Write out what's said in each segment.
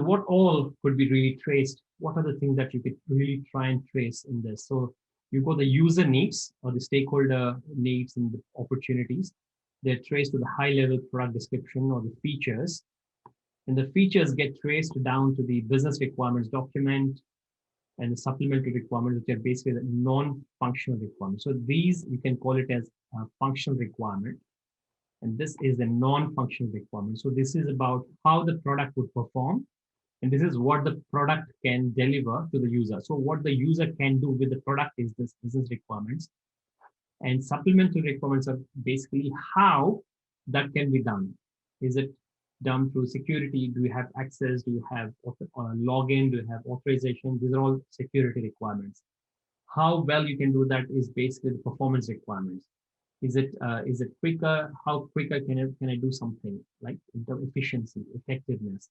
what all could be really traced? What are the things that you could really try and trace in this? So you got the user needs or the stakeholder needs and the opportunities. They're traced to the high level product description or the features. And the features get traced down to the business requirements document and the supplementary requirements, which are basically the non-functional requirements. So these, you can call it as a functional requirement. And this is a non-functional requirement. So this is about how the product would perform. And this is what the product can deliver to the user. So what the user can do with the product is this business requirements. And supplementary requirements are basically how that can be done. Is it done through security? Do you have access? Do you have login? Do you have authorization? These are all security requirements. How well you can do that is basically the performance requirements. Is it quicker? How quicker can I do something, like the efficiency, effectiveness?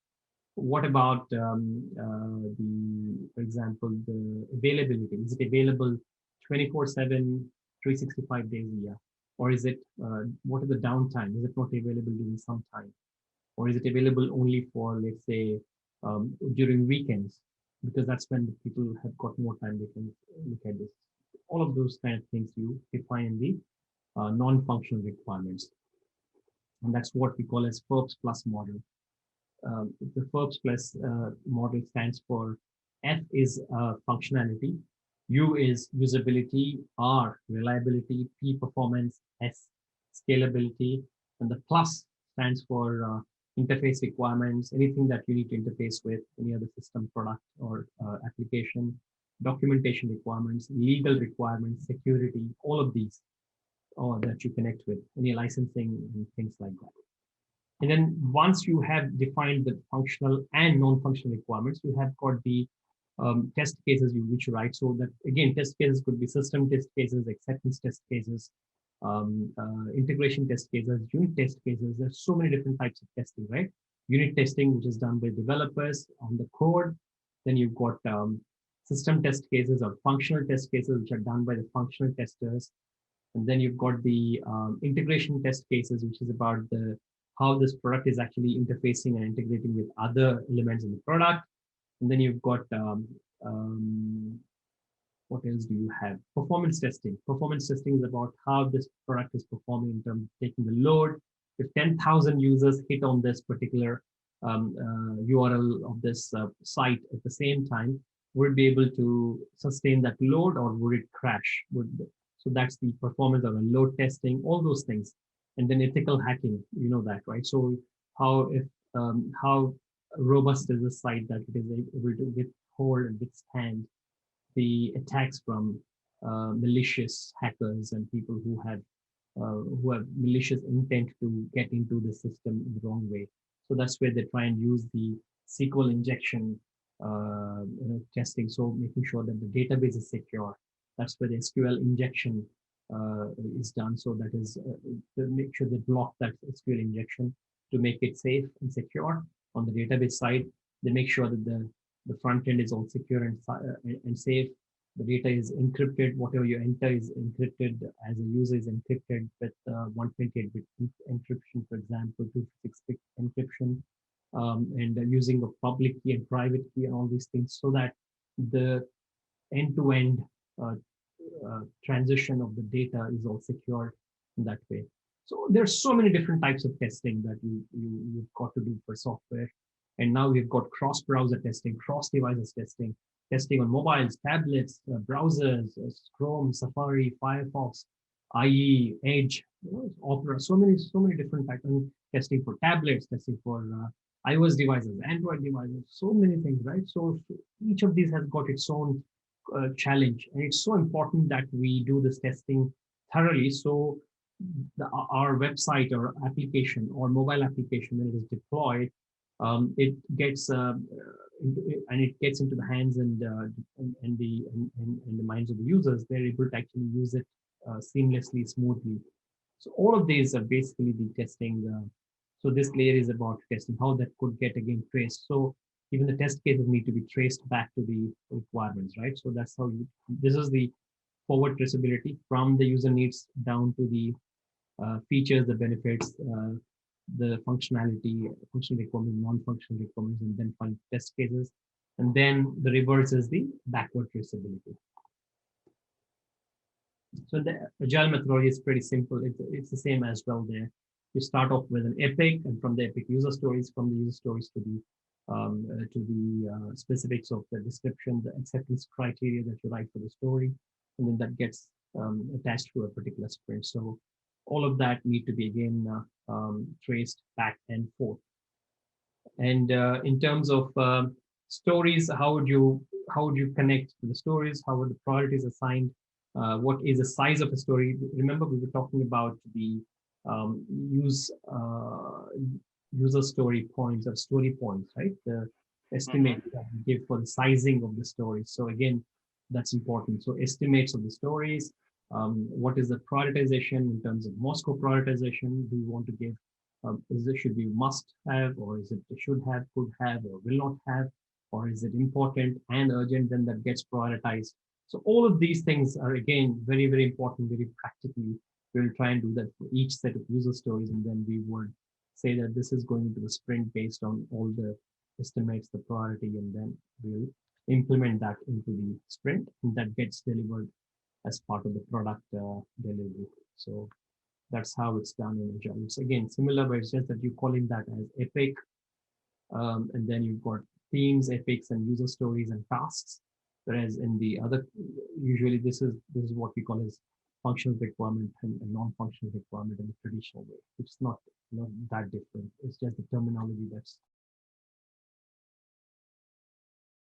What about for example, the availability? Is it available 24/7, 365 days a year? Or is it, what is the downtime? Is it not available during some time? Or is it available only for, let's say, during weekends? Because that's when the people have got more time, they can look at this. All of those kind of things you define in the non-functional requirements. And that's what we call as FERPS plus model. The FERPS plus model stands for F is functionality, U is usability, R reliability, P performance, S scalability, and the plus stands for interface requirements, anything that you need to interface with, any other system, product, or application, documentation requirements, legal requirements, security, all of these that you connect with, any licensing and things like that. And then once you have defined the functional and non-functional requirements, you have got the test cases which you write. So that again, test cases could be system test cases, acceptance test cases, integration test cases, unit test cases. There's so many different types of testing, right? Unit testing, which is done by developers on the code. Then you've got system test cases or functional test cases, which are done by the functional testers. And then you've got the integration test cases, which is about how this product is actually interfacing and integrating with other elements in the product. And then you've got, what else do you have? Performance testing. Performance testing is about how this product is performing in terms of taking the load. If 10,000 users hit on this particular URL of this site at the same time, would it be able to sustain that load or would it crash? So that's the performance of a load testing, all those things. And then ethical hacking, you know that, right? So how robust is the site that it is able to withhold and withstand the attacks from malicious hackers and people who have malicious intent to get into the system in the wrong way. So that's where they try and use the SQL injection testing. So making sure that the database is secure. That's where the SQL injection is done. So that is to make sure they block that SQL injection to make it safe and secure. On the database side, they make sure that the front end is all secure and safe. The data is encrypted. Whatever you enter is encrypted as a user is encrypted with 128-bit encryption, for example, 256-bit encryption, and using of public key and private key and all these things, so that the end-to-end transition of the data is all secure in that way. So there's so many different types of testing that you've got to do for software. And now we've got cross-browser testing, cross-devices testing, testing on mobiles, tablets, browsers, Chrome, Safari, Firefox, IE, Edge, Opera, so many different types. And testing for tablets, testing for iOS devices, Android devices, so many things, right? So each of these has got its own challenge, and it's so important that we do this testing thoroughly. So our website or application or mobile application, when it is deployed, it gets into the hands and the minds of the users. They're able to actually use it seamlessly, smoothly. So all of these are basically the testing. So this layer is about testing how that could get again traced. So even the test cases need to be traced back to the requirements, right? So that's how this is the forward traceability from the user needs down to the features, the benefits, the functionality, functional requirements, non-functional requirements, and then find test cases. And then the reverse is the backward traceability. So the agile methodology is pretty simple. It's the same as well there. You start off with an epic, and from the epic user stories, from the user stories to the specifics of the description, the acceptance criteria that you write for the story, and then that gets attached to a particular sprint. So all of that need to be again traced back and forth. And in terms of stories, how would you connect to the stories? How would the priorities assigned? What is the size of a story? Remember, we were talking about the um, use user story points or story points, right? The estimate that we give for the sizing of the story. So again, that's important. So estimates of the stories. What is the prioritization in terms of Moscow prioritization? Do you want to give is it should be must have, or is it should have, could have, or will not have, or is it important and urgent, then that gets prioritized. So all of these things are again very, very important, very practically. We'll try and do that for each set of user stories, and then we would say that this is going into the sprint based on all the estimates, the priority, and then we'll implement that into the sprint, and that gets delivered as part of the product delivery. So that's how it's done in Agile. It's again similar, but it's just that you're calling that as epic, and then you've got themes, epics, and user stories and tasks. Whereas in the other, usually this is what we call as functional requirement and non-functional requirement in the traditional way. It's not that different. It's just the terminology that's